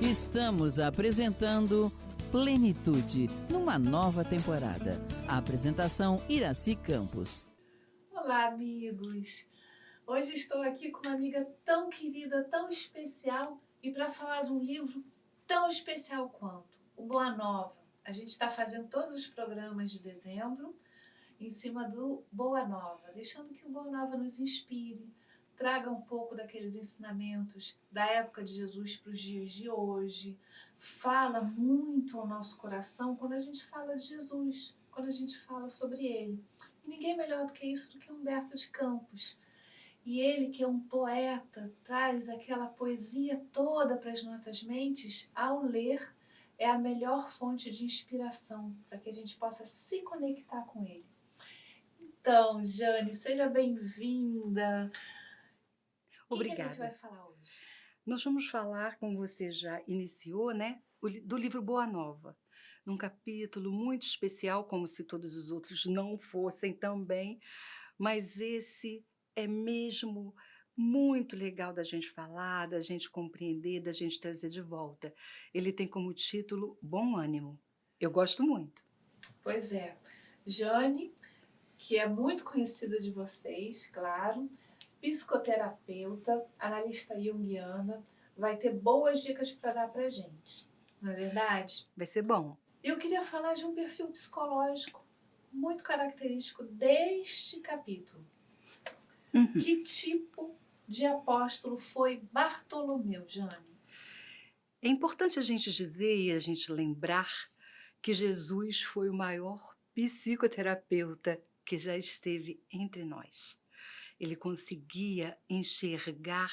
Estamos apresentando Plenitude, numa nova temporada. A apresentação Iraci Campos. Olá, amigos! Hoje estou aqui com uma amiga tão querida, tão especial, e para falar de um livro tão especial quanto o Boa Nova. A gente está fazendo todos os programas de dezembro em cima do Boa Nova, deixando que o Boa Nova nos inspire, traga um pouco daqueles ensinamentos da época de Jesus para os dias de hoje. Fala muito ao nosso coração quando a gente fala de Jesus, quando a gente fala sobre ele. E ninguém melhor do que isso do que Humberto de Campos. E ele, que é um poeta, traz aquela poesia toda para as nossas mentes. Ao ler, é a melhor fonte de inspiração para que a gente possa se conectar com ele. Então, Jane, seja bem-vinda. Obrigada. O que a gente vai falar hoje? Nós vamos falar, como você já iniciou, né, do livro Boa Nova, num capítulo muito especial, como se todos os outros não fossem também, mas esse é mesmo muito legal da gente falar, da gente compreender, da gente trazer de volta. Ele tem como título Bom Ânimo. Eu gosto muito. Pois é. Jane, que é muito conhecida de vocês, claro, psicoterapeuta, analista junguiana, vai ter boas dicas para dar para gente, não é verdade? Vai ser bom. Eu queria falar de um perfil psicológico muito característico deste capítulo. Que tipo de apóstolo foi Bartolomeu, Jane? É importante a gente dizer e a gente lembrar que Jesus foi o maior psicoterapeuta que já esteve entre nós. Ele conseguia enxergar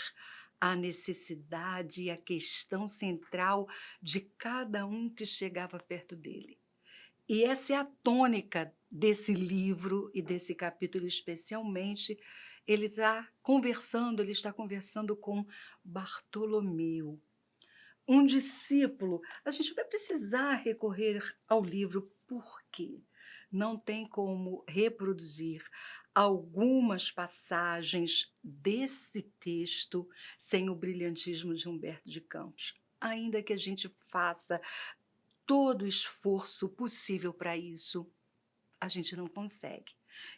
a necessidade e a questão central de cada um que chegava perto dele. E essa é a tônica desse livro e desse capítulo especialmente. Ele está conversando com Bartolomeu, um discípulo. A gente vai precisar recorrer ao livro, porque não tem como reproduzir algumas passagens desse texto sem o brilhantismo de Humberto de Campos. Ainda que a gente faça todo o esforço possível para isso, a gente não consegue.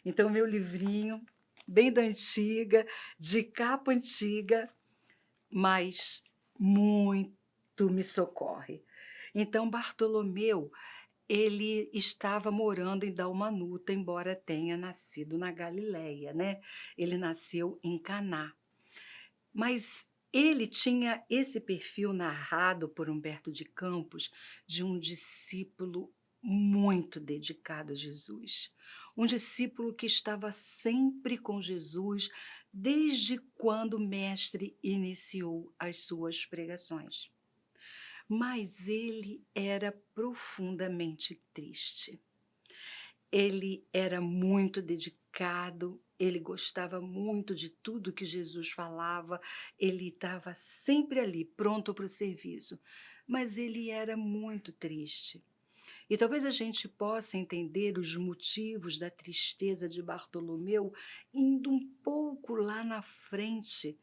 Então, meu livrinho, bem da antiga, de capa antiga, mas muito me socorre. Então, Bartolomeu, ele estava morando em Dalmanuta, embora tenha nascido na Galileia, né? Ele nasceu em Caná. Mas ele tinha esse perfil narrado por Humberto de Campos de um discípulo muito dedicado a Jesus. Um discípulo que estava sempre com Jesus desde quando o mestre iniciou as suas pregações. Mas ele era profundamente triste. Ele era muito dedicado, ele gostava muito de tudo que Jesus falava, ele estava sempre ali, pronto para o serviço, mas ele era muito triste. E talvez a gente possa entender os motivos da tristeza de Bartolomeu indo um pouco lá na frente,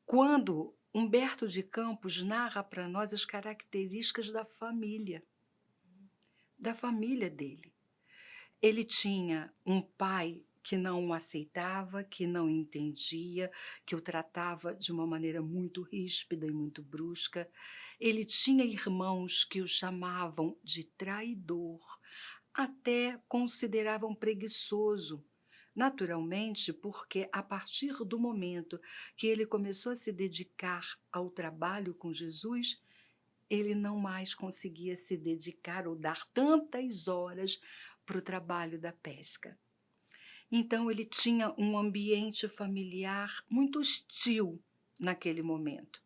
quando Humberto de Campos narra para nós as características da família dele. Ele tinha um pai que não o aceitava, que não entendia, que o tratava de uma maneira muito ríspida e muito brusca. Ele tinha irmãos que o chamavam de traidor, até consideravam preguiçoso. Naturalmente, porque a partir do momento que ele começou a se dedicar ao trabalho com Jesus, ele não mais conseguia se dedicar ou dar tantas horas para o trabalho da pesca. Então, ele tinha um ambiente familiar muito hostil naquele momento.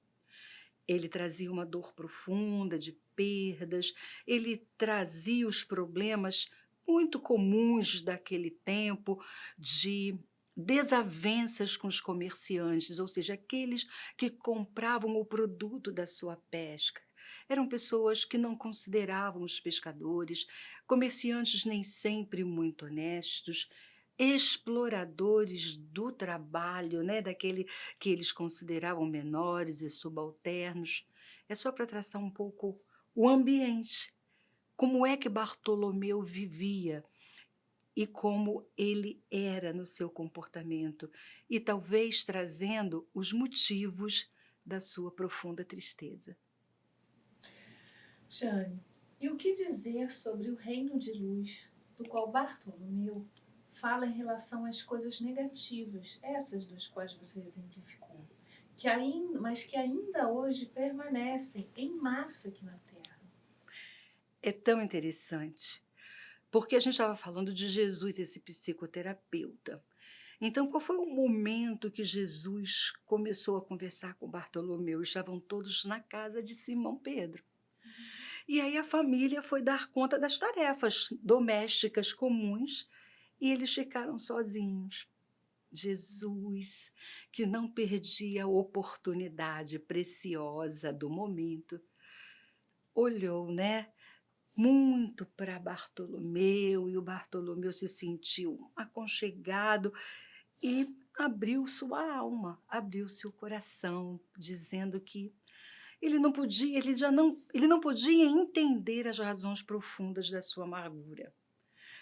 Ele trazia uma dor profunda de perdas, ele trazia os problemas muito comuns daquele tempo de desavenças com os comerciantes, ou seja, aqueles que compravam o produto da sua pesca. Eram pessoas que não consideravam os pescadores, comerciantes nem sempre muito honestos, exploradores do trabalho, né, daquele que eles consideravam menores e subalternos. É só para traçar um pouco o ambiente, como é que Bartolomeu vivia e como ele era no seu comportamento, e talvez trazendo os motivos da sua profunda tristeza. Jane, e o que dizer sobre o reino de luz, do qual Bartolomeu fala em relação às coisas negativas, essas das quais você exemplificou, mas que ainda hoje permanecem em massa aqui na Terra? É tão interessante, porque a gente estava falando de Jesus, esse psicoterapeuta. Então, qual foi o momento que Jesus começou a conversar com Bartolomeu? Estavam todos na casa de Simão Pedro. E aí a família foi dar conta das tarefas domésticas comuns e eles ficaram sozinhos. Jesus, que não perdia a oportunidade preciosa do momento, olhou, né, muito para Bartolomeu, e o Bartolomeu se sentiu aconchegado e abriu sua alma, abriu seu coração, dizendo que ele não podia entender as razões profundas da sua amargura,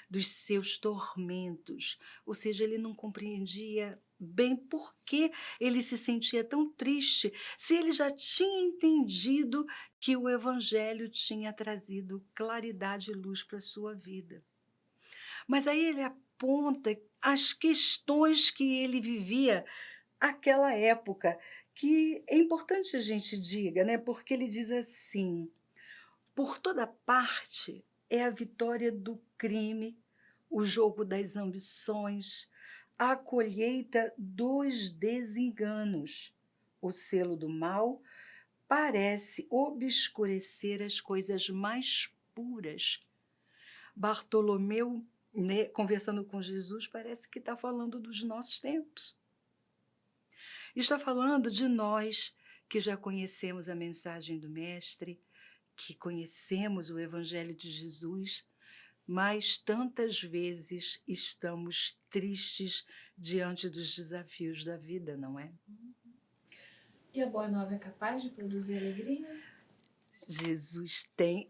dos seus tormentos, ou seja, ele não compreendia bem por que ele se sentia tão triste, se ele já tinha entendido que o evangelho tinha trazido claridade e luz para a sua vida. Mas aí ele aponta as questões que ele vivia aquela época, que é importante a gente diga, né? Porque ele diz assim: por toda parte é a vitória do crime, o jogo das ambições, a colheita dos desenganos. O selo do mal parece obscurecer as coisas mais puras. Bartolomeu, né, conversando com Jesus, parece que está falando dos nossos tempos. Está falando de nós que já conhecemos a mensagem do Mestre, que conhecemos o Evangelho de Jesus, mas tantas vezes estamos tristes diante dos desafios da vida, não é? E a Boa Nova é capaz de produzir alegria? Jesus tem.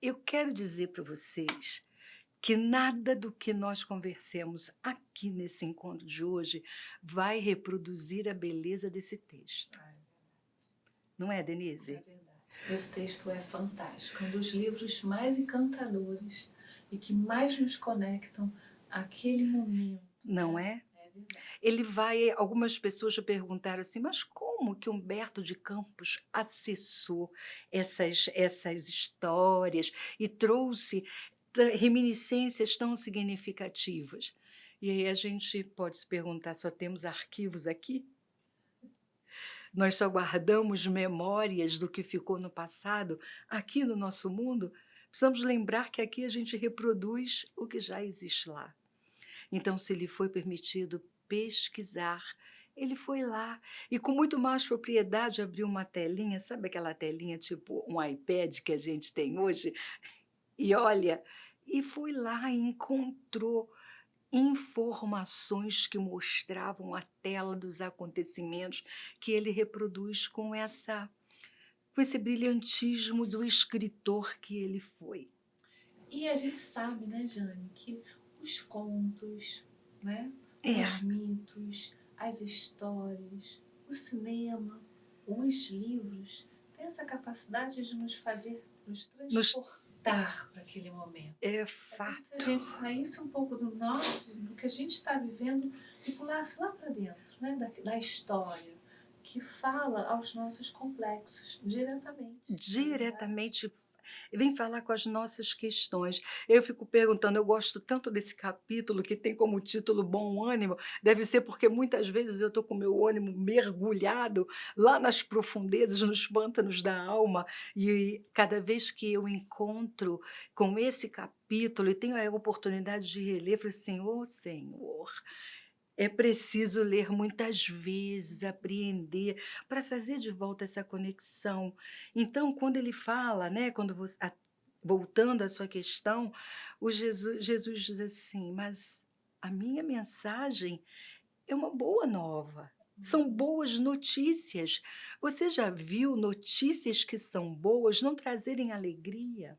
Eu quero dizer para vocês que nada do que nós conversemos aqui nesse encontro de hoje vai reproduzir a beleza desse texto. Não é, Denise? É verdade. Esse texto é fantástico, um dos livros mais encantadores e que mais nos conectam àquele momento. Não é? É verdade. Ele vai. Algumas pessoas já perguntaram assim, mas como que Humberto de Campos acessou essas histórias e trouxe reminiscências tão significativas? E aí a gente pode se perguntar, só temos arquivos aqui? Nós só guardamos memórias do que ficou no passado aqui no nosso mundo? Precisamos lembrar que aqui a gente reproduz o que já existe lá. Então, se lhe foi permitido pesquisar, ele foi lá e com muito mais propriedade abriu uma telinha, sabe aquela telinha tipo um iPad que a gente tem hoje? E olha, e foi lá e encontrou informações que mostravam a tela dos acontecimentos que ele reproduz com esse brilhantismo do escritor que ele foi. E a gente sabe, né, Jane, que os contos, né, É. os mitos, as histórias, o cinema, os livros têm essa capacidade de nos fazer nos transportar para aquele momento. É É como fato. se a gente saísse um pouco do que a gente está vivendo e pulasse lá para dentro, né, da história, que fala aos nossos complexos diretamente. Diretamente vem falar com as nossas questões. Eu fico perguntando, eu gosto tanto desse capítulo que tem como título Bom Ânimo, deve ser porque muitas vezes eu estou com o meu ânimo mergulhado lá nas profundezas, nos pântanos da alma, e cada vez que eu encontro com esse capítulo e tenho a oportunidade de reler, eu falo assim, ô Senhor, é preciso ler muitas vezes, apreender, para trazer de volta essa conexão. Então, quando ele fala, né, voltando à sua questão, Jesus diz assim, mas a minha mensagem é uma boa nova. São boas notícias. Você já viu notícias que são boas não trazerem alegria?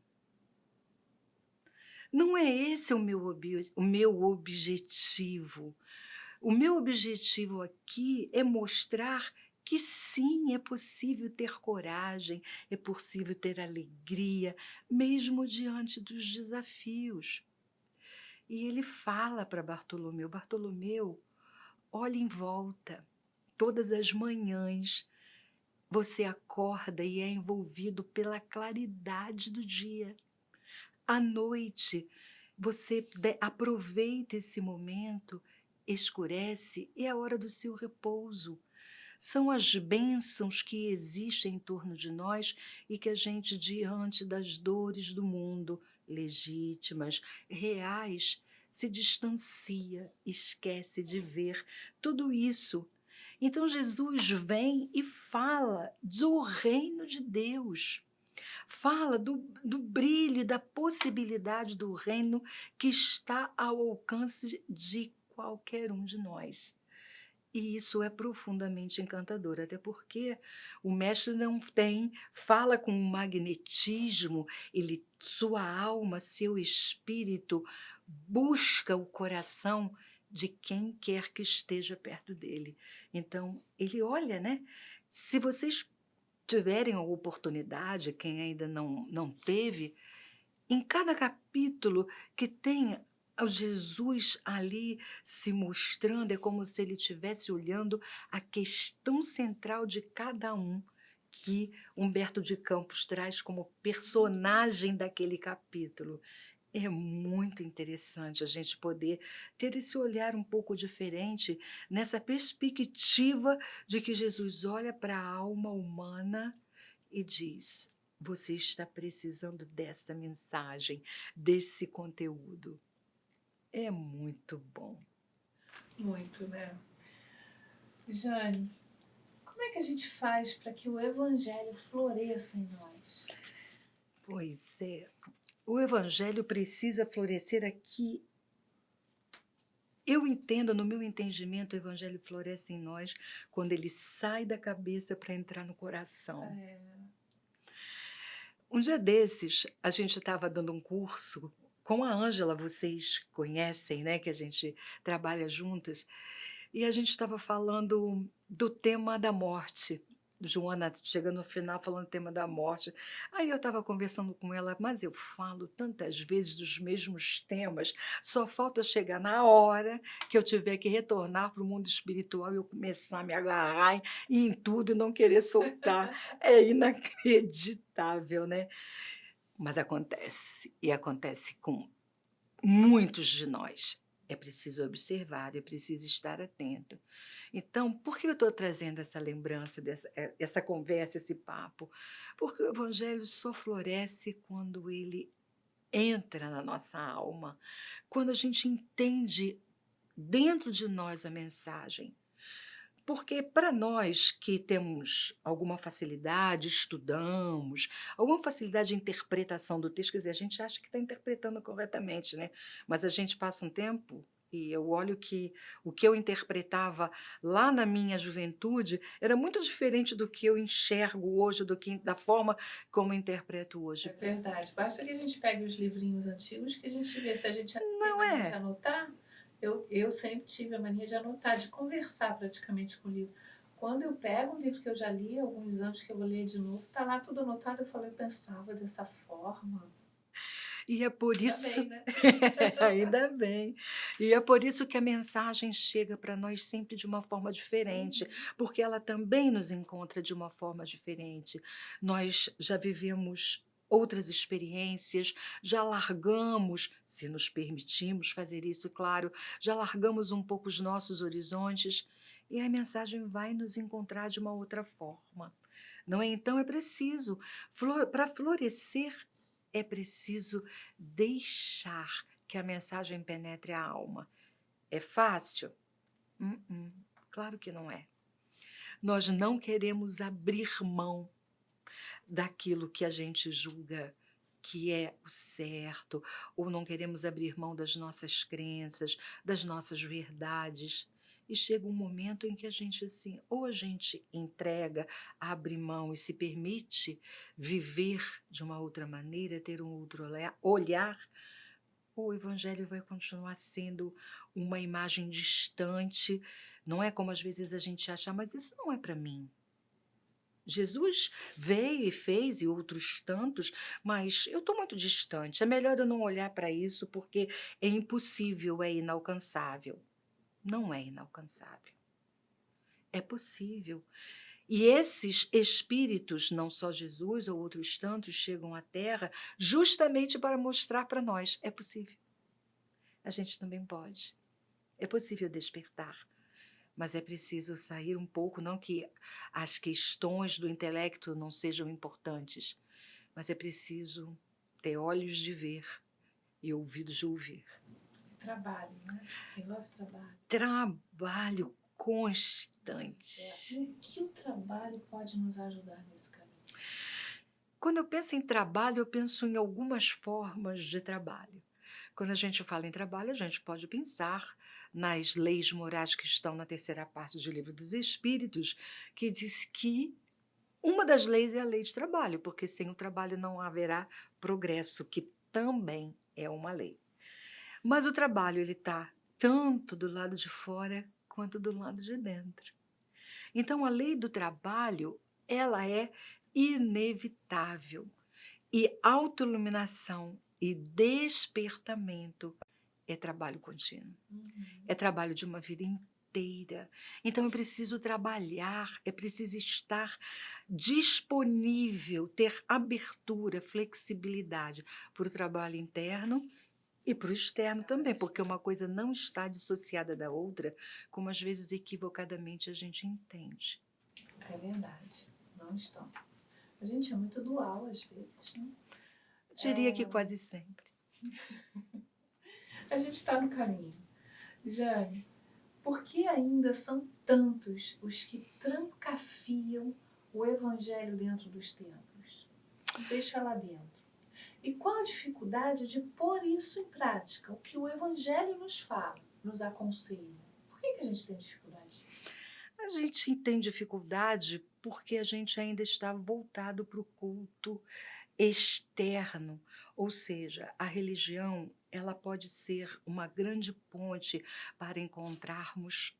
Não é esse o meu objetivo. O meu objetivo aqui é mostrar que sim, é possível ter coragem, é possível ter alegria, mesmo diante dos desafios. E ele fala para Bartolomeu: Bartolomeu, olhe em volta. Todas as manhãs você acorda e é envolvido pela claridade do dia. À noite, você aproveita esse momento, escurece e é a hora do seu repouso. São as bênçãos que existem em torno de nós e que a gente, diante das dores do mundo, legítimas, reais, se distancia, esquece de ver tudo isso. Então Jesus vem e fala do reino de Deus. Fala do brilho e da possibilidade do reino que está ao alcance de qualquer um de nós. E isso é profundamente encantador, até porque o mestre não fala com um magnetismo, sua alma, seu espírito busca o coração de quem quer que esteja perto dele. Então, ele olha, né? Se vocês tiverem a oportunidade, quem ainda não teve, em cada capítulo que tem o Jesus ali se mostrando, é como se ele estivesse olhando a questão central de cada um que Humberto de Campos traz como personagem daquele capítulo. É muito interessante a gente poder ter esse olhar um pouco diferente, nessa perspectiva de que Jesus olha para a alma humana e diz: você está precisando dessa mensagem, desse conteúdo. É muito bom. Muito, né? Jane, como é que a gente faz para que o Evangelho floresça em nós? Pois é, o Evangelho precisa florescer aqui. Eu entendo, no meu entendimento, o Evangelho floresce em nós quando ele sai da cabeça para entrar no coração. Um dia desses, a gente estava dando um curso com a Ângela, vocês conhecem, né, que a gente trabalha juntas, e a gente estava falando do tema da morte. Joana chegando no final falando do tema da morte. Aí eu estava conversando com ela, mas eu falo tantas vezes dos mesmos temas, só falta chegar na hora que eu tiver que retornar para o mundo espiritual e eu começar a me agarrar em tudo e não querer soltar. É inacreditável, né? Mas acontece, e acontece com muitos de nós. É preciso observar, é preciso estar atento. Então, por que eu estou trazendo essa lembrança, essa conversa, esse papo? Porque o Evangelho só floresce quando ele entra na nossa alma, quando a gente entende dentro de nós a mensagem. Porque para nós que temos alguma facilidade, estudamos, alguma facilidade de interpretação do texto, quer dizer, a gente acha que está interpretando corretamente, né? Mas a gente passa um tempo e eu olho que o que eu interpretava lá na minha juventude era muito diferente do que eu enxergo hoje, da forma como eu interpreto hoje. É verdade. Basta que a gente pegue os livrinhos antigos que a gente vê se a gente tem Não mania é? de anotar. Eu sempre tive a mania de anotar, de conversar praticamente com o livro. Quando eu pego um livro que eu já li, alguns anos que eu vou ler de novo, tá lá tudo anotado, eu pensava dessa forma. E é por isso. Ainda bem, né? Ainda bem. E é por isso que a mensagem chega para nós sempre de uma forma diferente, porque ela também nos encontra de uma forma diferente. Nós já vivemos outras experiências, já largamos, se nos permitimos fazer isso, claro, já largamos um pouco os nossos horizontes e a mensagem vai nos encontrar de uma outra forma. Não é? Então é preciso, para florescer, é preciso deixar que a mensagem penetre a alma. É fácil? Claro que não é. Nós não queremos abrir mão daquilo que a gente julga que é o certo, ou não queremos abrir mão das nossas crenças, das nossas verdades. E chega um momento em que a gente, assim, ou a gente entrega, abre mão e se permite viver de uma outra maneira, ter um outro olhar, ou o evangelho vai continuar sendo uma imagem distante. Não é como às vezes a gente acha, mas isso não é para mim. Jesus veio e fez, e outros tantos, mas eu estou muito distante. É melhor eu não olhar para isso, porque é impossível, é inalcançável. Não é inalcançável. É possível. E esses espíritos, não só Jesus ou outros tantos, chegam à Terra justamente para mostrar para nós: é possível. A gente também pode. É possível despertar. Mas é preciso sair um pouco, não que as questões do intelecto não sejam importantes, mas é preciso ter olhos de ver e ouvidos de ouvir. Trabalho, né? Envolve trabalho. Trabalho constante. O que o trabalho pode nos ajudar nesse caminho? Quando eu penso em trabalho, eu penso em algumas formas de trabalho. Quando a gente fala em trabalho, a gente pode pensar nas leis morais que estão na terceira parte do Livro dos Espíritos, que diz que uma das leis é a lei de trabalho, porque sem o trabalho não haverá progresso, que também é uma lei. Mas o trabalho ele está tanto do lado de fora quanto do lado de dentro. Então a lei do trabalho ela é inevitável e autoiluminação e despertamento é trabalho contínuo, é trabalho de uma vida inteira. Então é preciso trabalhar, é preciso estar disponível, ter abertura, flexibilidade para o trabalho interno e para o externo também, porque uma coisa não está dissociada da outra, como às vezes equivocadamente a gente entende. É verdade, não estão. A gente é muito dual às vezes, né? Diria que quase sempre. A gente está no caminho. Jane, por que ainda são tantos os que trancafiam o evangelho dentro dos templos? Deixa lá dentro. E qual a dificuldade de pôr isso em prática? O que o evangelho nos fala, nos aconselha. Por que a gente tem dificuldade disso? A gente tem dificuldade porque a gente ainda está voltado para o culto externo, ou seja, a religião ela pode ser uma grande ponte para encontrarmos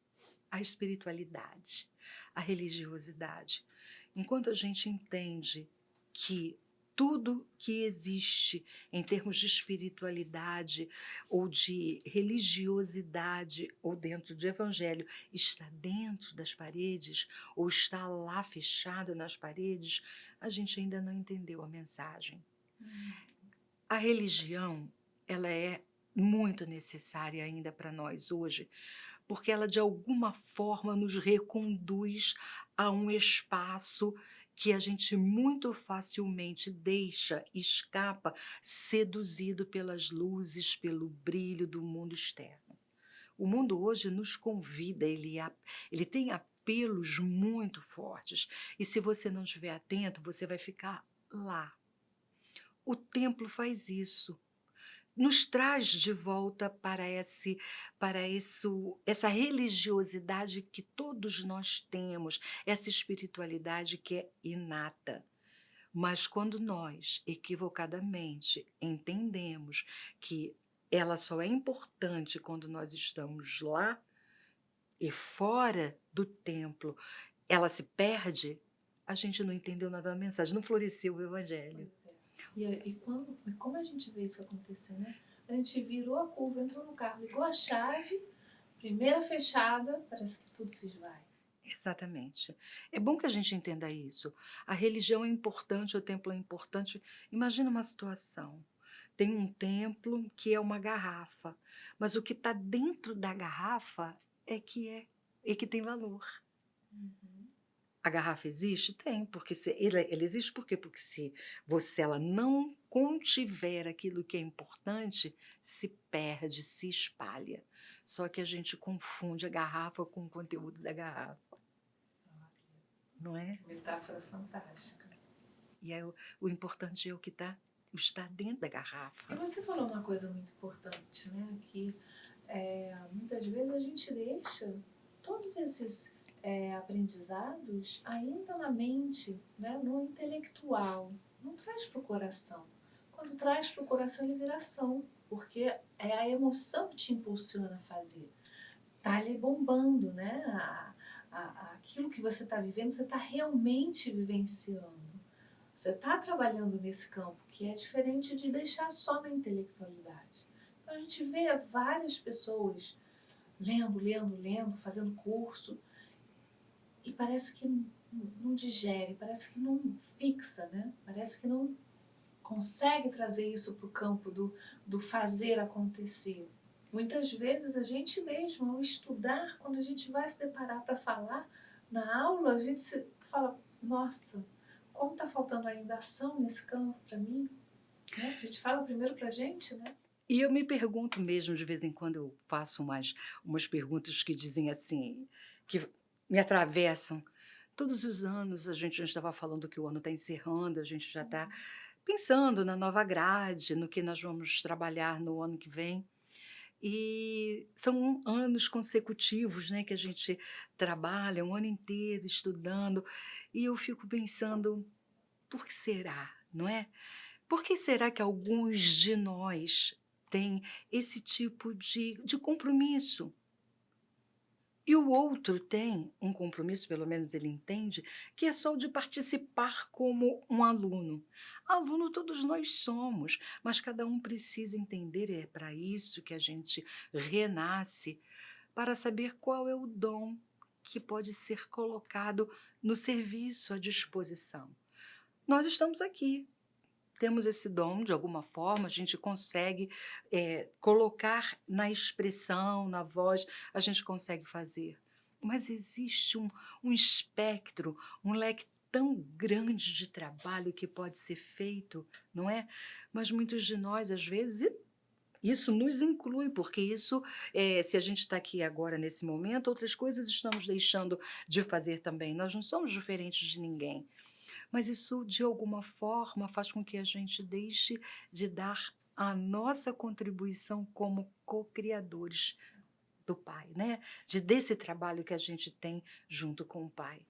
a espiritualidade, a religiosidade. Enquanto a gente entende que tudo que existe em termos de espiritualidade ou de religiosidade ou dentro de evangelho está dentro das paredes ou está lá fechado nas paredes, a gente ainda não entendeu a mensagem. A religião, ela é muito necessária ainda para nós hoje, porque ela de alguma forma nos reconduz a um espaço que a gente muito facilmente deixa, escapa, seduzido pelas luzes, pelo brilho do mundo externo. O mundo hoje nos convida, ele tem apelos muito fortes, e se você não estiver atento, você vai ficar lá. O templo faz isso. Nos traz de volta para essa religiosidade que todos nós temos, essa espiritualidade que é inata. Mas quando nós, equivocadamente, entendemos que ela só é importante quando nós estamos lá e fora do templo, ela se perde, a gente não entendeu nada da mensagem, não floresceu o evangelho. Pois é. E como a gente vê isso acontecer, né? A gente virou a curva, entrou no carro, ligou a chave, primeira fechada, parece que tudo se esvai. Exatamente. É bom que a gente entenda isso. A religião é importante, o templo é importante. Imagina uma situação. Tem um templo que é uma garrafa, mas o que está dentro da garrafa é que tem valor. A garrafa existe? Tem, porque ela existe por quê? Porque se ela não contiver aquilo que é importante, se perde, se espalha. Só que a gente confunde a garrafa com o conteúdo da garrafa. Não é? Metáfora fantástica. E aí, o importante é o que está está dentro da E garrafa. você falou uma coisa muito importante, né? Que muitas vezes a gente deixa todos esses aprendizados ainda na mente, né? No intelectual. Não traz para o coração. Quando traz para o coração, ele vira ação, porque é a emoção que te impulsiona a fazer. Tá ali bombando, né? Aquilo que você está vivendo, você está realmente vivenciando. Você está trabalhando nesse campo, que é diferente de deixar só na intelectualidade. Então a gente vê várias pessoas lendo, fazendo curso, e parece que não digere, parece que não fixa, né? Parece que não consegue trazer isso para o campo do fazer acontecer. Muitas vezes a gente mesmo, ao estudar, quando a gente vai se deparar para falar na aula, a gente fala, nossa, como está faltando ainda ação nesse campo para mim? Né? A gente fala primeiro para a gente, né? E eu me pergunto mesmo, de vez em quando eu faço umas perguntas que dizem assim, que me atravessam. Todos os anos, a gente já estava falando que o ano está encerrando, a gente já está pensando na nova grade, no que nós vamos trabalhar no ano que vem. E são anos consecutivos, né, que a gente trabalha, um ano inteiro estudando, e eu fico pensando, por que será, não é? Por que será que alguns de nós têm esse tipo de compromisso? E o outro tem um compromisso, pelo menos ele entende, que é só o de participar como um aluno. Aluno todos nós somos, mas cada um precisa entender, e é para isso que a gente renasce, para saber qual é o dom que pode ser colocado no serviço à disposição. Nós estamos aqui, temos esse dom, de alguma forma, a gente consegue colocar na expressão, na voz, a gente consegue fazer. Mas existe um espectro, um leque tão grande de trabalho que pode ser feito, não é? Mas muitos de nós, às vezes, e isso nos inclui, porque isso, se a gente está aqui agora, nesse momento, outras coisas estamos deixando de fazer também. Nós não somos diferentes de ninguém. Mas isso, de alguma forma, faz com que a gente deixe de dar a nossa contribuição como co-criadores do Pai, né? Desse trabalho que a gente tem junto com o Pai.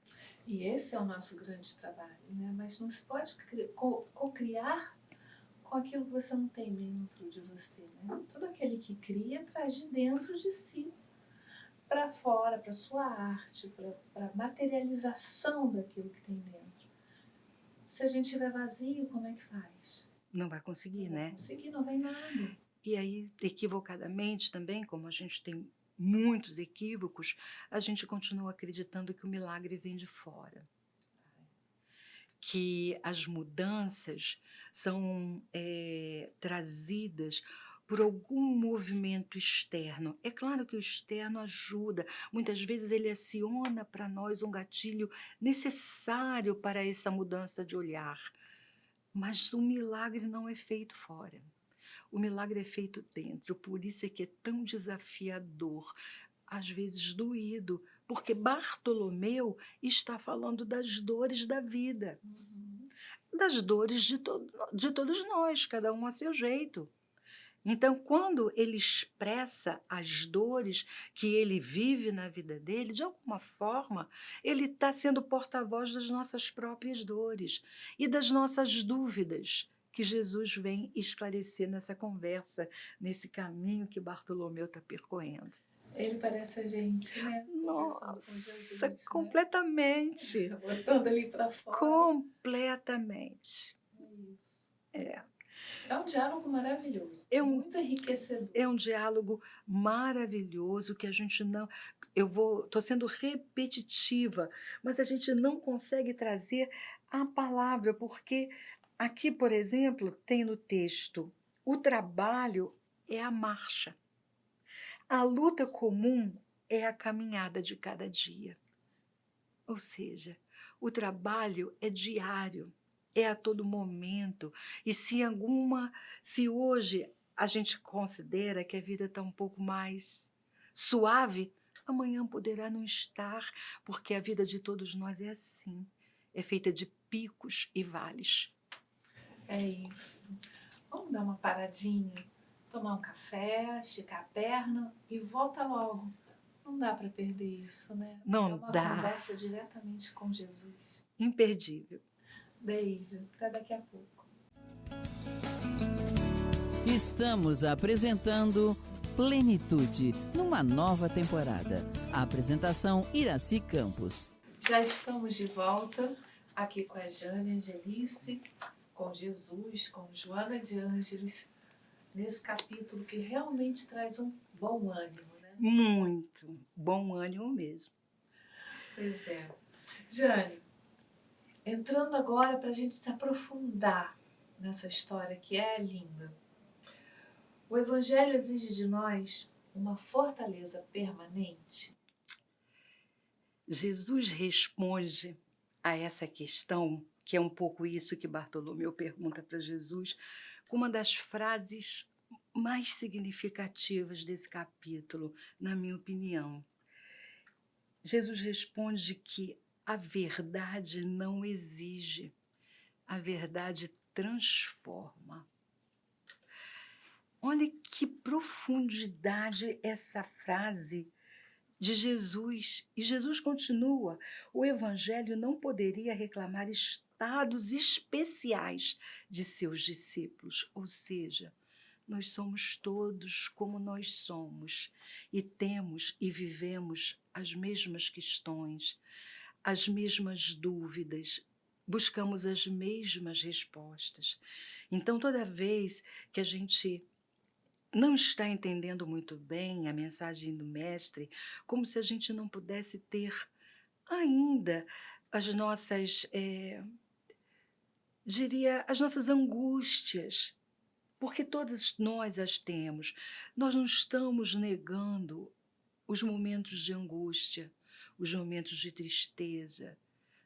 E esse é o nosso grande trabalho, né? Mas não se pode co-criar com aquilo que você não tem dentro de você, né? Todo aquele que cria traz de dentro de si para fora, para sua arte, para a materialização daquilo que tem dentro. Se a gente estiver vazio, como é que faz? Não vai conseguir, Não vai né? conseguir, não vem nada. E aí, equivocadamente também, como a gente tem muitos equívocos, a gente continua acreditando que o milagre vem de fora. Que as mudanças são trazidas por algum movimento externo. É claro que o externo ajuda, muitas vezes ele aciona para nós um gatilho necessário para essa mudança de olhar, mas o milagre não é feito fora. O milagre é feito dentro, por isso é que é tão desafiador, às vezes doído, porque Bartolomeu está falando das dores da vida, das dores de todos nós, cada um a seu jeito. Então, quando ele expressa as dores que ele vive na vida dele, de alguma forma, ele está sendo porta-voz das nossas próprias dores e das nossas dúvidas, que Jesus vem esclarecer nessa conversa, nesse caminho que Bartolomeu está percorrendo. Ele parece a gente, né? Nossa, completamente. Né? Botando ali para fora. Completamente. Isso. É um diálogo maravilhoso, muito enriquecedor. É um diálogo maravilhoso que a gente não... Estou sendo repetitiva, mas a gente não consegue trazer a palavra, porque aqui, por exemplo, tem no texto, o trabalho é a marcha. A luta comum é a caminhada de cada dia. Ou seja, o trabalho é diário, é a todo momento. E se hoje a gente considera que a vida está um pouco mais suave, amanhã poderá não estar, porque a vida de todos nós é assim, é feita de picos e vales. É isso. Vamos dar uma paradinha, tomar um café, esticar a perna e volta logo. Não dá para perder isso, né? É Não uma dá. conversa diretamente com Jesus. Imperdível. Beijo, até daqui a pouco. Estamos apresentando Plenitude, numa nova temporada. A apresentação Iraci Campos. Já estamos de volta aqui com a Jane Angelice, com Jesus, com Joana de Ângeles, nesse capítulo que realmente traz um bom ânimo, né? Muito bom ânimo mesmo. Pois é. Jane, entrando agora para a gente se aprofundar nessa história que é linda. O Evangelho exige de nós uma fortaleza permanente? Jesus responde a essa questão, que é um pouco isso que Bartolomeu pergunta para Jesus, com uma das frases mais significativas desse capítulo, na minha opinião. Jesus responde que a verdade não exige, a verdade transforma. Olha que profundidade essa frase de Jesus. E Jesus continua: o Evangelho não poderia reclamar estados especiais de seus discípulos, ou seja, nós somos todos como nós somos e temos e vivemos as mesmas questões, as mesmas dúvidas, buscamos as mesmas respostas. Então, toda vez que a gente não está entendendo muito bem a mensagem do Mestre, como se a gente não pudesse ter ainda as nossas, diria, as nossas angústias, porque todas nós as temos. Nós não estamos negando os momentos de angústia, os momentos de tristeza.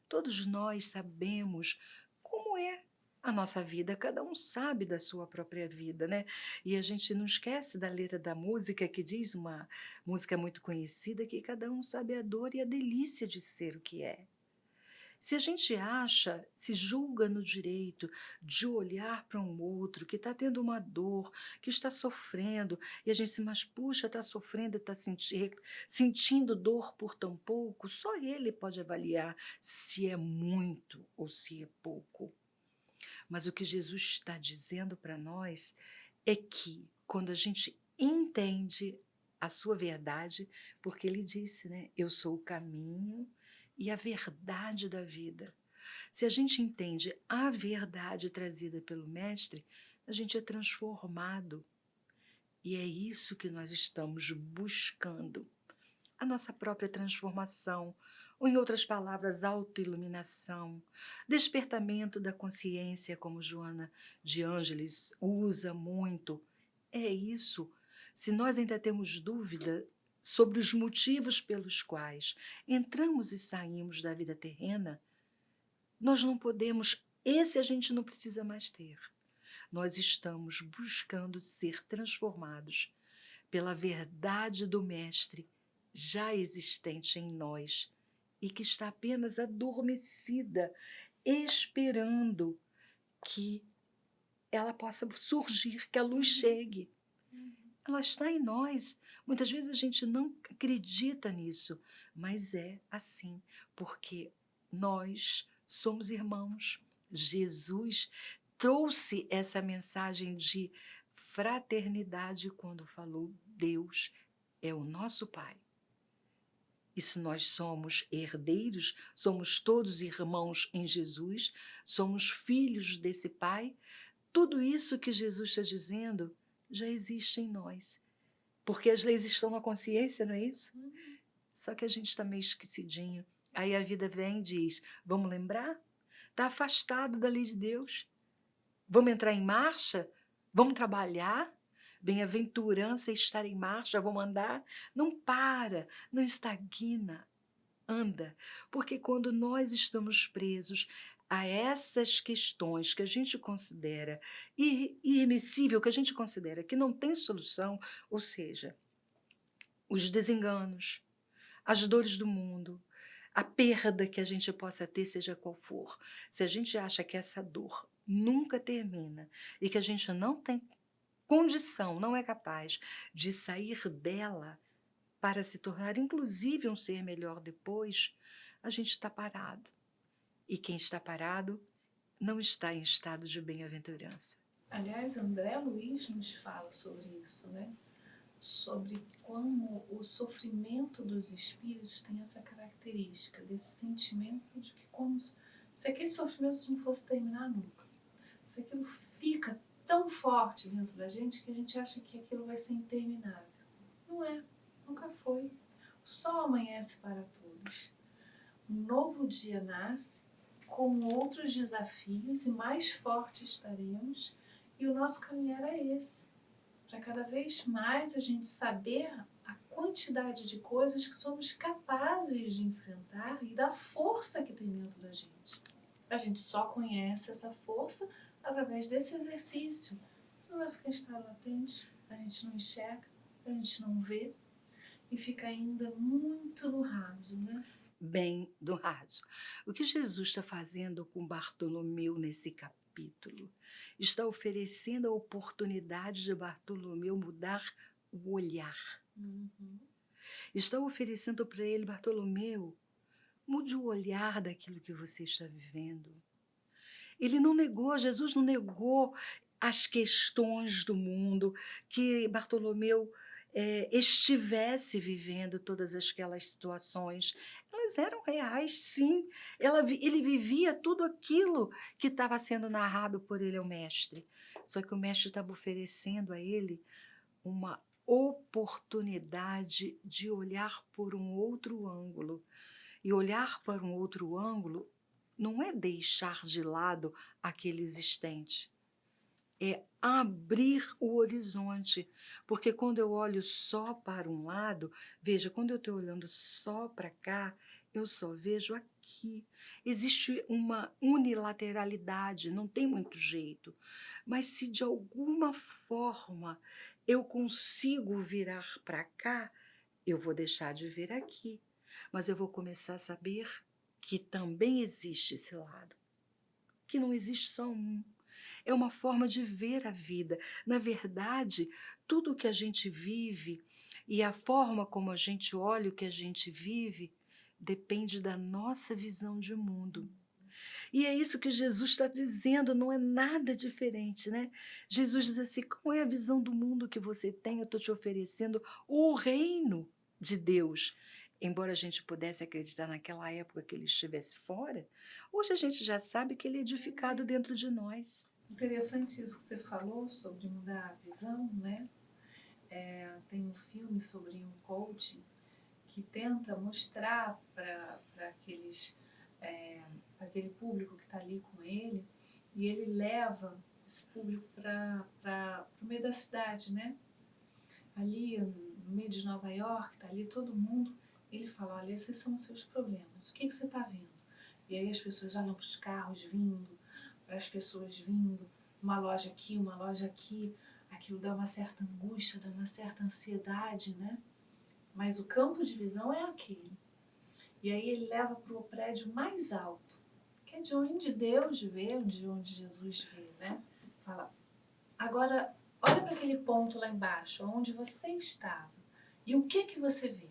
Todos nós sabemos como é a nossa vida, cada um sabe da sua própria vida, né? E a gente não esquece da letra da música, que diz, uma música muito conhecida, que cada um sabe a dor e a delícia de ser o que é. Se a gente acha, se julga no direito de olhar para um outro que está tendo uma dor, que está sofrendo, e a gente se, mas puxa, está sofrendo, está sentindo dor por tão pouco, só ele pode avaliar se é muito ou se é pouco. Mas o que Jesus está dizendo para nós é que quando a gente entende a sua verdade, porque ele disse, né? Eu sou o caminho e a verdade da vida. Se a gente entende a verdade trazida pelo Mestre, a gente é transformado. E é isso que nós estamos buscando. A nossa própria transformação, ou em outras palavras, autoiluminação, despertamento da consciência, como Joana de Ângeles usa muito. É isso. Se nós ainda temos dúvida sobre os motivos pelos quais entramos e saímos da vida terrena, nós não podemos, esse a gente não precisa mais ter. Nós estamos buscando ser transformados pela verdade do Mestre já existente em nós e que está apenas adormecida, esperando que ela possa surgir, que a luz chegue. Ela está em nós. Muitas vezes a gente não acredita nisso, mas é assim, porque nós somos irmãos. Jesus trouxe essa mensagem de fraternidade quando falou: Deus é o nosso Pai. E se nós somos herdeiros, somos todos irmãos em Jesus, somos filhos desse Pai, tudo isso que Jesus está dizendo já existe em nós. Porque as leis estão na consciência, não é isso? Só que a gente está meio esquecidinho. Aí a vida vem e diz: vamos lembrar? Está afastado da lei de Deus. Vamos entrar em marcha? Vamos trabalhar? Bem-aventurança é estar em marcha, vamos andar? Não para, não estagna, anda. Porque quando nós estamos presos a essas questões que a gente considera irremissível, que a gente considera que não tem solução, ou seja, os desenganos, as dores do mundo, a perda que a gente possa ter, seja qual for, se a gente acha que essa dor nunca termina e que a gente não tem condição, não é capaz de sair dela para se tornar inclusive um ser melhor depois, a gente está parado. E quem está parado não está em estado de bem-aventurança. Aliás, André Luiz nos fala sobre isso, né? Sobre como o sofrimento dos espíritos tem essa característica, desse sentimento de que como se aquele sofrimento não fosse terminar nunca. Se aquilo fica tão forte dentro da gente que a gente acha que aquilo vai ser interminável. Não é, nunca foi. O sol amanhece para todos. Um novo dia nasce, com outros desafios e mais fortes estaremos, e o nosso caminhar é esse. Para cada vez mais a gente saber a quantidade de coisas que somos capazes de enfrentar e da força que tem dentro da gente. A gente só conhece essa força através desse exercício. Senão vai ficar em estado latente, a gente não enxerga, a gente não vê e fica ainda muito no raso, né? Bem do raso. O que Jesus está fazendo com Bartolomeu nesse capítulo? Está oferecendo a oportunidade de Bartolomeu mudar o olhar. Está oferecendo para ele, Bartolomeu, mude o olhar daquilo que você está vivendo. Ele não negou, Jesus não negou as questões do mundo, que Bartolomeu estivesse vivendo todas aquelas situações. Elas eram reais, sim. Ele vivia tudo aquilo que estava sendo narrado por ele ao mestre. Só que o mestre estava oferecendo a ele uma oportunidade de olhar por um outro ângulo. E olhar para um outro ângulo não é deixar de lado aquele existente, é abrir o horizonte, porque quando eu olho só para um lado, veja, quando eu estou olhando só para cá, eu só vejo aqui. Existe uma unilateralidade, não tem muito jeito, mas se de alguma forma eu consigo virar para cá, eu vou deixar de ver aqui, mas eu vou começar a saber que também existe esse lado, que não existe só um. É uma forma de ver a vida. Na verdade, tudo o que a gente vive e a forma como a gente olha o que a gente vive depende da nossa visão de mundo. E é isso que Jesus está dizendo, não é nada diferente, né? Jesus diz assim, qual é a visão do mundo que você tem? Eu estou te oferecendo o reino de Deus. Embora a gente pudesse acreditar naquela época que ele estivesse fora, hoje a gente já sabe que ele é edificado dentro de nós. Interessante isso que você falou sobre mudar a visão, né? Tem um filme sobre um coach que tenta mostrar para aquele público que está ali com ele, e ele leva esse público para o meio da cidade, né? Ali no meio de Nova York, está ali todo mundo, ele fala, olha, esses são os seus problemas, o que você está vendo? E aí as pessoas olham para os carros vindo, para as pessoas vindo, uma loja aqui, aquilo dá uma certa angústia, dá uma certa ansiedade, né? Mas o campo de visão é aquele. E aí ele leva para o prédio mais alto, que é de onde Deus vê, de onde Jesus vê, né? Fala, agora olha para aquele ponto lá embaixo, onde você estava, e o que você vê?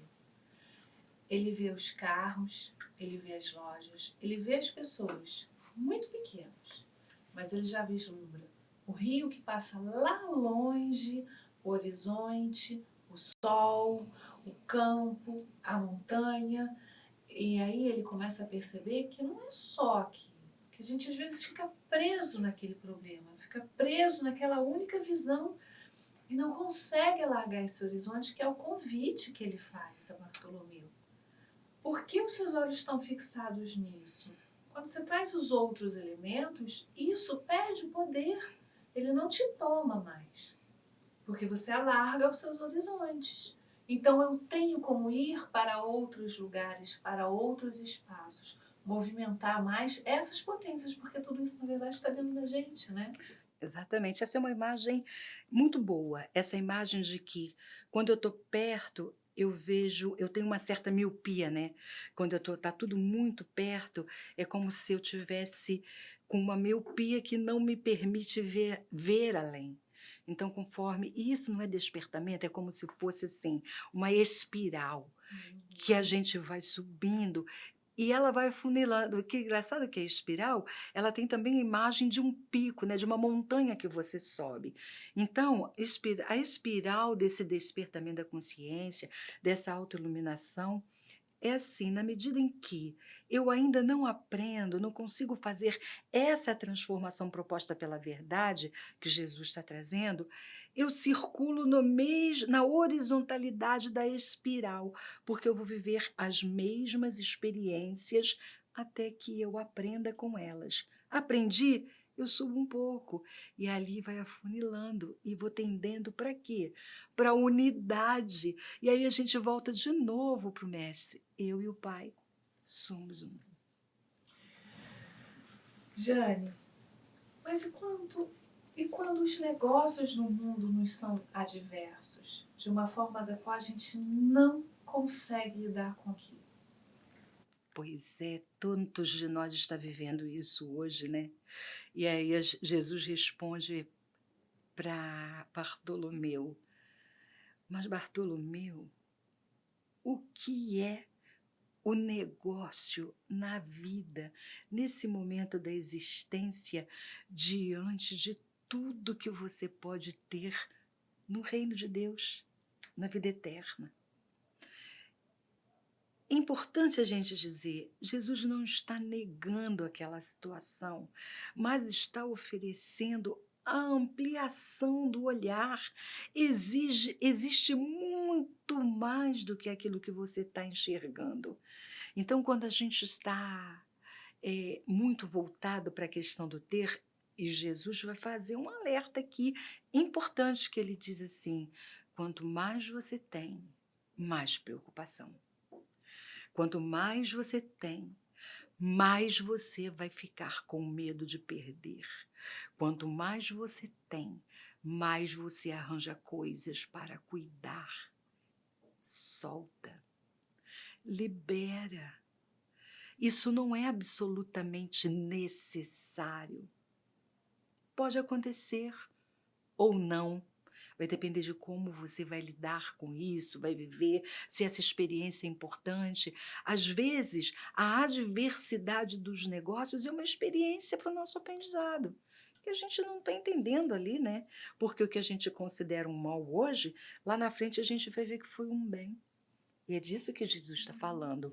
Ele vê os carros, ele vê as lojas, ele vê as pessoas, muito pequenos, mas ele já vislumbra o rio que passa lá longe, o horizonte, o sol, o campo, a montanha, e aí ele começa a perceber que não é só aquilo, que a gente às vezes fica preso naquele problema, fica preso naquela única visão e não consegue largar esse horizonte, que é o convite que ele faz a Bartolomeu. Por que os seus olhos estão fixados nisso? Quando você traz os outros elementos, isso perde o poder. Ele não te toma mais, porque você alarga os seus horizontes. Então eu tenho como ir para outros lugares, para outros espaços, movimentar mais essas potências, porque tudo isso na verdade está dentro da gente, né? Exatamente, essa é uma imagem muito boa, essa imagem de que quando eu estou perto, eu vejo, eu tenho uma certa miopia, né? Quando tá tudo muito perto, é como se eu tivesse com uma miopia que não me permite ver além. Então, conforme isso não é despertamento, é como se fosse assim, uma espiral que a gente vai subindo e ela vai afunilando. Que engraçado que a espiral, ela tem também a imagem de um pico, né, de uma montanha que você sobe. Então, a espiral desse despertamento da consciência, dessa autoiluminação, é assim, na medida em que eu ainda não aprendo, não consigo fazer essa transformação proposta pela verdade que Jesus está trazendo, eu circulo na horizontalidade da espiral, porque eu vou viver as mesmas experiências até que eu aprenda com elas. Aprendi, eu subo um pouco e ali vai afunilando e vou tendendo para quê? Para a unidade. E aí a gente volta de novo para o mestre. Eu e o Pai somos um. Jane, mas e quando os negócios no mundo nos são adversos, de uma forma da qual a gente não consegue lidar com aquilo? Pois é, tantos de nós está vivendo isso hoje, né? E aí Jesus responde para Bartolomeu. Mas Bartolomeu, o que é o negócio na vida, nesse momento da existência, diante de tudo que você pode ter no reino de Deus, na vida eterna? É importante a gente dizer, Jesus não está negando aquela situação, mas está oferecendo a ampliação do olhar. Existe muito mais do que aquilo que você está enxergando. Então, quando a gente está muito voltado para a questão do ter, e Jesus vai fazer um alerta aqui importante, que ele diz assim: quanto mais você tem, mais preocupação. Quanto mais você tem, mais você vai ficar com medo de perder. Quanto mais você tem, mais você arranja coisas para cuidar. Solta. Libera. Isso não é absolutamente necessário. Pode acontecer ou não. Vai depender de como você vai lidar com isso, vai viver, se essa experiência é importante. Às vezes, a adversidade dos negócios é uma experiência para o nosso aprendizado, que a gente não está entendendo ali, né? Porque o que a gente considera um mal hoje, lá na frente a gente vai ver que foi um bem. E é disso que Jesus está falando.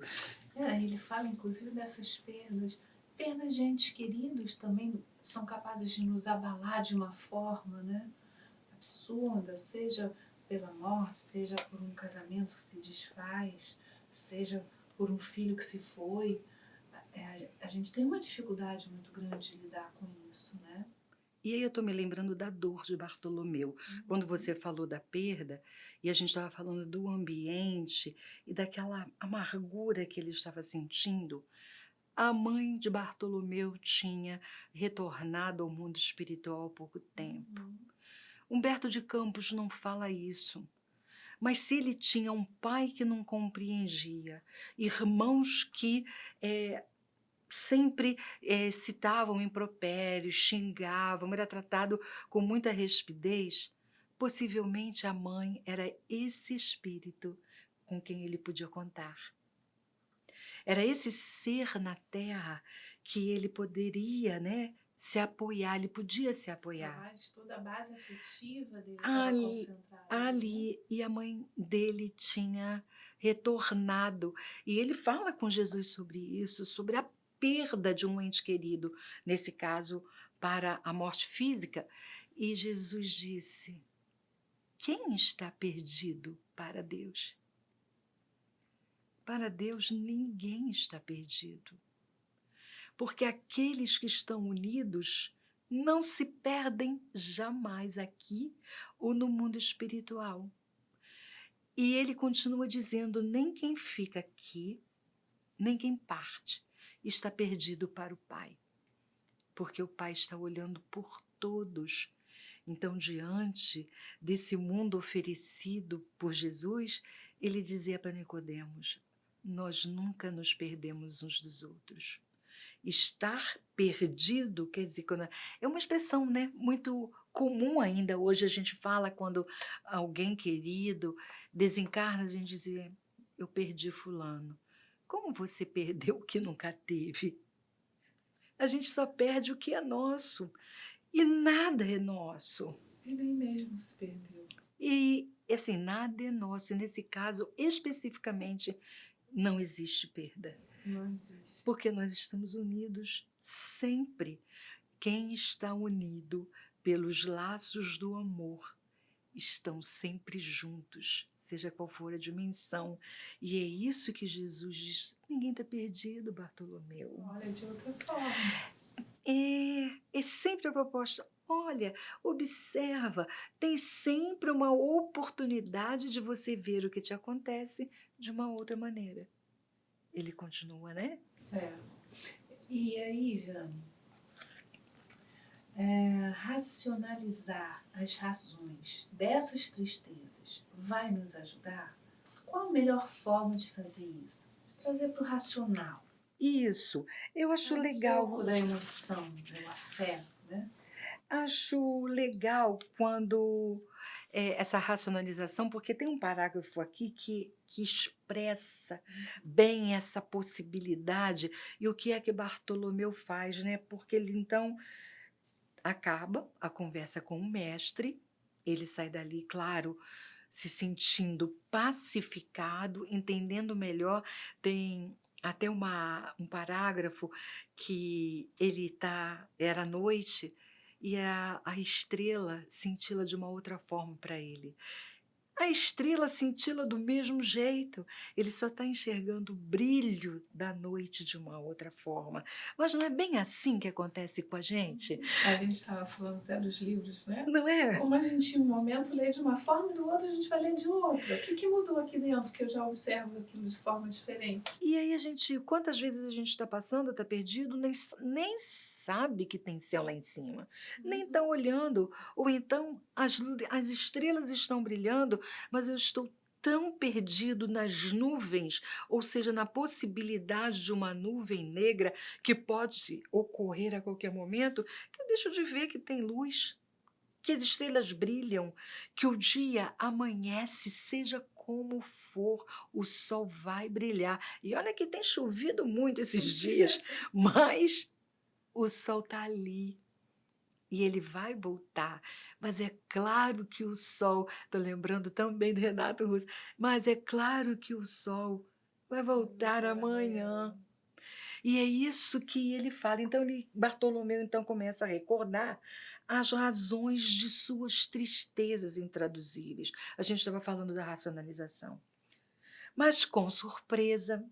Ele fala, inclusive, dessas perdas. Perdas de entes queridos também são capazes de nos abalar de uma forma, né, absurda, seja pela morte, seja por um casamento que se desfaz, seja por um filho que se foi. A gente tem uma dificuldade muito grande de lidar com isso, né? E aí eu estou me lembrando da dor de Bartolomeu. Quando você falou da perda, e a gente estava falando do ambiente e daquela amargura que ele estava sentindo, a mãe de Bartolomeu tinha retornado ao mundo espiritual há pouco tempo. Humberto de Campos não fala isso. Mas se ele tinha um pai que não compreendia, irmãos que sempre citavam impropérios, xingavam, era tratado com muita rispidez, possivelmente a mãe era esse espírito com quem ele podia contar. Era esse ser na terra que ele poderia, né, se apoiar, ele podia se apoiar. Toda a base afetiva dele estava concentrada. Ali, e a mãe dele tinha retornado. E ele fala com Jesus sobre isso, sobre a perda de um ente querido, nesse caso, para a morte física. E Jesus disse: quem está perdido para Deus? Para Deus, ninguém está perdido. Porque aqueles que estão unidos não se perdem jamais aqui ou no mundo espiritual. E ele continua dizendo: nem quem fica aqui, nem quem parte, está perdido para o Pai. Porque o Pai está olhando por todos. Então, diante desse mundo oferecido por Jesus, ele dizia para Nicodemos: nós nunca nos perdemos uns dos outros. Estar perdido, quer dizer, é uma expressão, né, muito comum ainda hoje. A gente fala quando alguém querido desencarna, a gente dizer, eu perdi fulano. Como você perdeu o que nunca teve? A gente só perde o que é nosso e nada é nosso. E nem mesmo se perdeu. E assim, nada é nosso. E nesse caso, especificamente, não existe perda. Não existe. Porque nós estamos unidos sempre. Quem está unido pelos laços do amor estão sempre juntos, seja qual for a dimensão. E é isso que Jesus diz: ninguém está perdido, Bartolomeu. Olha, de outra forma. É sempre a proposta. Olha, observa, tem sempre uma oportunidade de você ver o que te acontece de uma outra maneira. Ele continua, né? É. E aí, Jane, racionalizar as razões dessas tristezas vai nos ajudar? Qual a melhor forma de fazer isso? Trazer para o racional. Isso, eu acho legal. Um pouco da emoção, do afeto, né? Acho legal quando essa racionalização, porque tem um parágrafo aqui que expressa bem essa possibilidade e o que é que Bartolomeu faz, né? Porque ele então acaba a conversa com o mestre, ele sai dali, claro, se sentindo pacificado, entendendo melhor. Tem até um parágrafo que era noite e a estrela cintila de uma outra forma para ele. A estrela cintila do mesmo jeito, ele só está enxergando o brilho da noite de uma outra forma. Mas não é bem assim que acontece com a gente? A gente estava falando até dos livros, né? Não é? Como a gente, em um momento, lê de uma forma e do outro a gente vai ler de outra. O que mudou aqui dentro que eu já observo aquilo de forma diferente? E aí quantas vezes a gente está passando, está perdido, nem sabe que tem céu lá em cima, nem está olhando, ou então as estrelas estão brilhando, mas eu estou tão perdido nas nuvens, ou seja, na possibilidade de uma nuvem negra que pode ocorrer a qualquer momento, que eu deixo de ver que tem luz, que as estrelas brilham, que o dia amanhece, seja como for, o sol vai brilhar. E olha que tem chovido muito esses dias, mas o sol está ali e ele vai voltar. Mas é claro que o sol, estou lembrando também do Renato Russo, mas é claro que o sol vai voltar amanhã. E é isso que ele fala. Então, Bartolomeu então começa a recordar as razões de suas tristezas intraduzíveis. A gente estava falando da racionalização. Mas, com surpresa,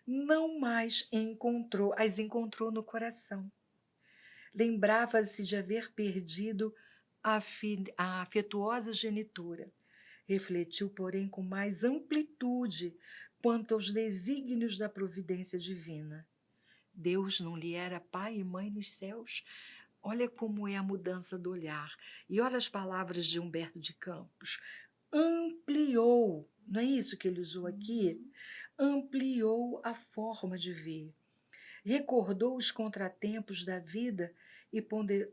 não mais as encontrou no coração. Lembrava-se de haver perdido a afetuosa genitora. Refletiu, porém, com mais amplitude quanto aos desígnios da providência divina. Deus não lhe era pai e mãe nos céus? Olha como é a mudança do olhar. E olha as palavras de Humberto de Campos. Ampliou, não é isso que ele usou aqui? Ampliou a forma de ver. Recordou os contratempos da vida e ponderou.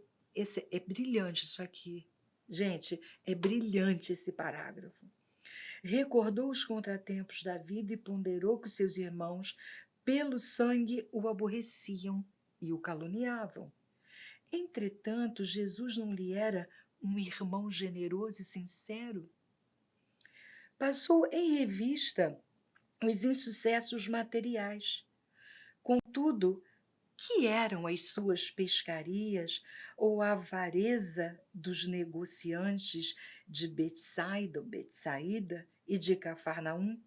É brilhante isso aqui. Gente, é brilhante esse parágrafo. Recordou os contratempos da vida e ponderou que seus irmãos, pelo sangue, o aborreciam e o caluniavam. Entretanto, Jesus não lhe era um irmão generoso e sincero? Passou em revista os insucessos materiais. Contudo, que eram as suas pescarias ou a avareza dos negociantes de Betsaída e de Cafarnaum,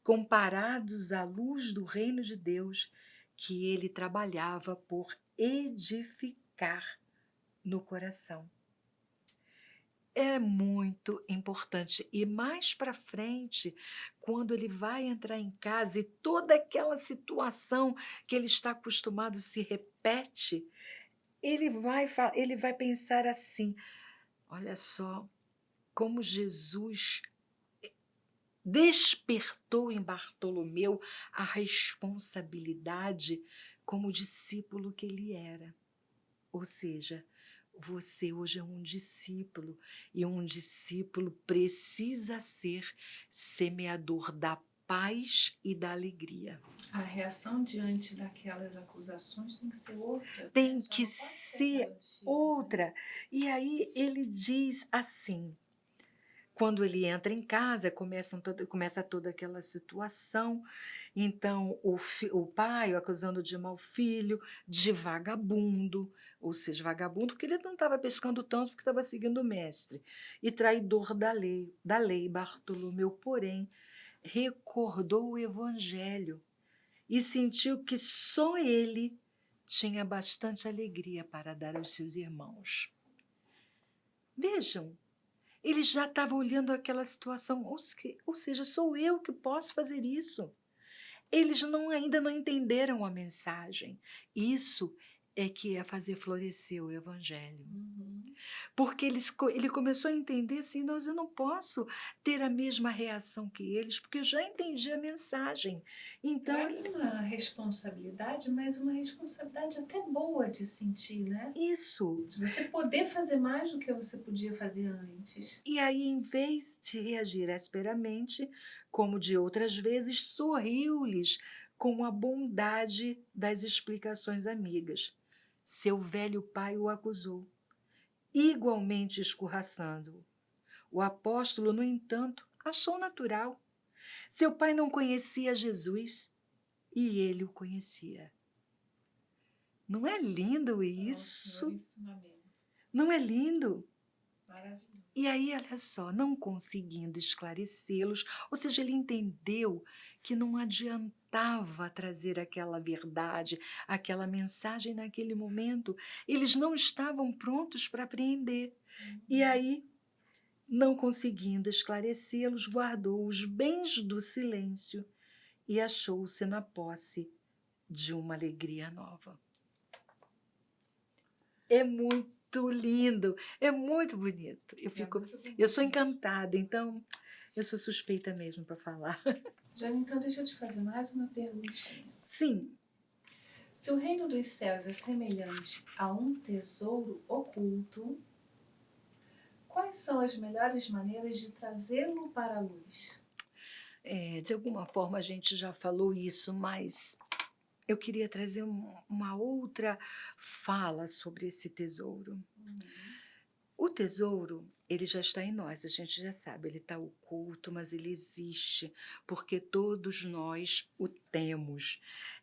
comparados à luz do reino de Deus que ele trabalhava por edificar no coração? É muito importante. E mais para frente, quando ele vai entrar em casa e toda aquela situação que ele está acostumado se repete, ele vai pensar assim: olha só como Jesus despertou em Bartolomeu a responsabilidade como discípulo que ele era. Ou seja, você hoje é um discípulo, e um discípulo precisa ser semeador da paz e da alegria. A reação diante daquelas acusações tem que ser outra. Tem né? Já que não pode ser aquela antiga, né? outra. E aí ele diz assim, quando ele entra em casa, começa toda aquela situação. Então, o pai o acusando de mau filho, de vagabundo, ou seja, vagabundo porque ele não estava pescando tanto porque estava seguindo o mestre, e traidor da lei, Bartolomeu, porém, recordou o evangelho e sentiu que só ele tinha bastante alegria para dar aos seus irmãos. Vejam, ele já estava olhando aquela situação, ou seja, sou eu que posso fazer isso. Eles ainda não entenderam a mensagem. Isso é que é fazer florescer o evangelho. Uhum. Porque ele começou a entender assim, não, eu não posso ter a mesma reação que eles, porque eu já entendi a mensagem. Então, Traz uma responsabilidade, mas uma responsabilidade até boa de sentir, né? isso. De você poder fazer mais do que você podia fazer antes. E aí, em vez de reagir asperamente, como de outras vezes, sorriu-lhes com a bondade das explicações amigas. Seu velho pai o acusou, igualmente escorraçando-o. O apóstolo, no entanto, achou natural. Seu pai não conhecia Jesus e ele o conhecia. Não é lindo isso? É um ensinamento. Não é lindo? Maravilhoso. E aí, olha só, não conseguindo esclarecê-los, ou seja, ele entendeu que não adiantava trazer aquela verdade, aquela mensagem naquele momento. Eles não estavam prontos para apreender. E aí, não conseguindo esclarecê-los, guardou os bens do silêncio e achou-se na posse de uma alegria nova. É muito lindo, é muito bonito. Eu sou encantada, então eu sou suspeita mesmo para falar. Jane, então deixa eu te fazer mais uma perguntinha. Sim, Se o reino dos céus é semelhante a um tesouro oculto, quais são as melhores maneiras de trazê-lo para a luz? de alguma forma a gente já falou isso, mas eu queria trazer uma outra fala sobre esse tesouro. O tesouro, ele já está em nós, a gente já sabe, ele está oculto, mas ele existe, porque todos nós o temos.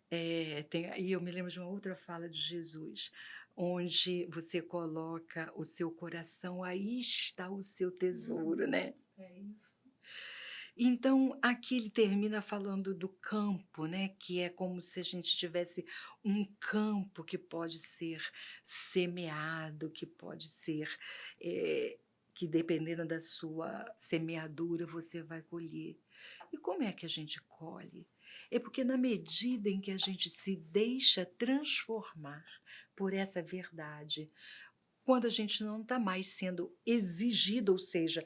E eu me lembro de uma outra fala de Jesus, onde você coloca o seu coração, aí está o seu tesouro, né? É isso. Então, aqui ele termina falando do campo, né? Que é como se a gente tivesse um campo que pode ser semeado, que pode ser, que dependendo da sua semeadura você vai colher. E como é que a gente colhe? É porque na medida em que a gente se deixa transformar por essa verdade, quando a gente não está mais sendo exigido, ou seja,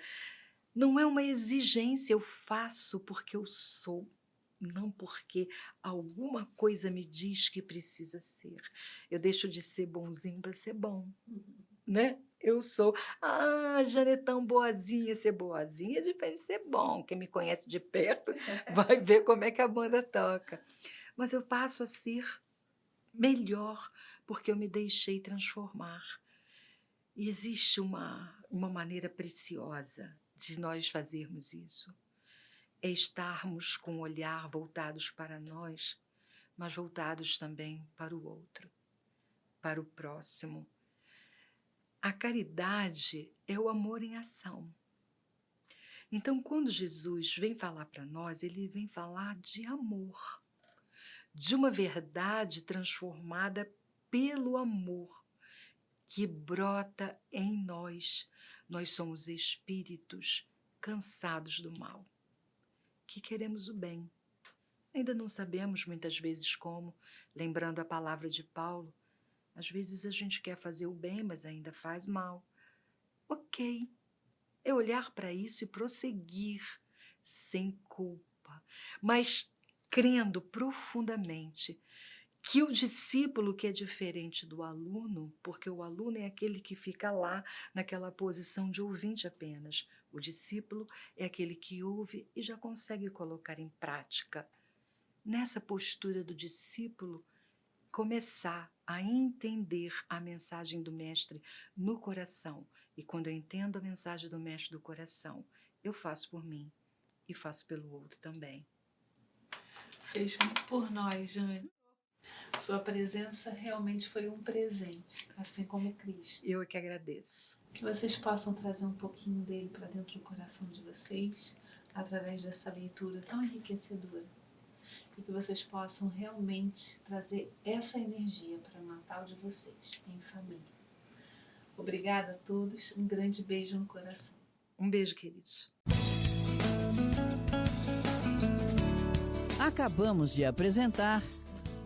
não é uma exigência, eu faço porque eu sou, não porque alguma coisa me diz que precisa ser. Eu deixo de ser bonzinho para ser bom, né? Eu sou, Jane é tão boazinha, ser boazinha é diferente de ser bom. Quem me conhece de perto vai ver como é que a banda toca. Mas eu passo a ser melhor porque eu me deixei transformar. E existe uma maneira preciosa de nós fazermos isso. É estarmos com o olhar voltados para nós, mas voltados também para o outro, para o próximo. A caridade é o amor em ação. Então, quando Jesus vem falar para nós, ele vem falar de amor, de uma verdade transformada pelo amor que brota em nós. Nós somos espíritos cansados do mal, que queremos o bem. Ainda não sabemos muitas vezes como, lembrando a palavra de Paulo, às vezes a gente quer fazer o bem, mas ainda faz mal. Ok, é olhar para isso e prosseguir sem culpa, mas crendo profundamente que o discípulo, que é diferente do aluno, porque o aluno é aquele que fica lá naquela posição de ouvinte apenas. O discípulo é aquele que ouve e já consegue colocar em prática. Nessa postura do discípulo, começar a entender a mensagem do mestre no coração. E quando eu entendo a mensagem do mestre do coração, eu faço por mim e faço pelo outro também. Fez muito por nós, Jane. Sua presença realmente foi um presente, assim como Cristo. Eu é que agradeço. Que vocês possam trazer um pouquinho dele para dentro do coração de vocês, através dessa leitura tão enriquecedora. E que vocês possam realmente trazer essa energia para o Natal de vocês, em família. Obrigada a todos, um grande beijo no coração. Um beijo, queridos. Acabamos de apresentar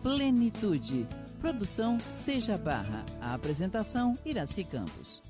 Plenitude. Produção Seja Barra. A apresentação Iraci Campos.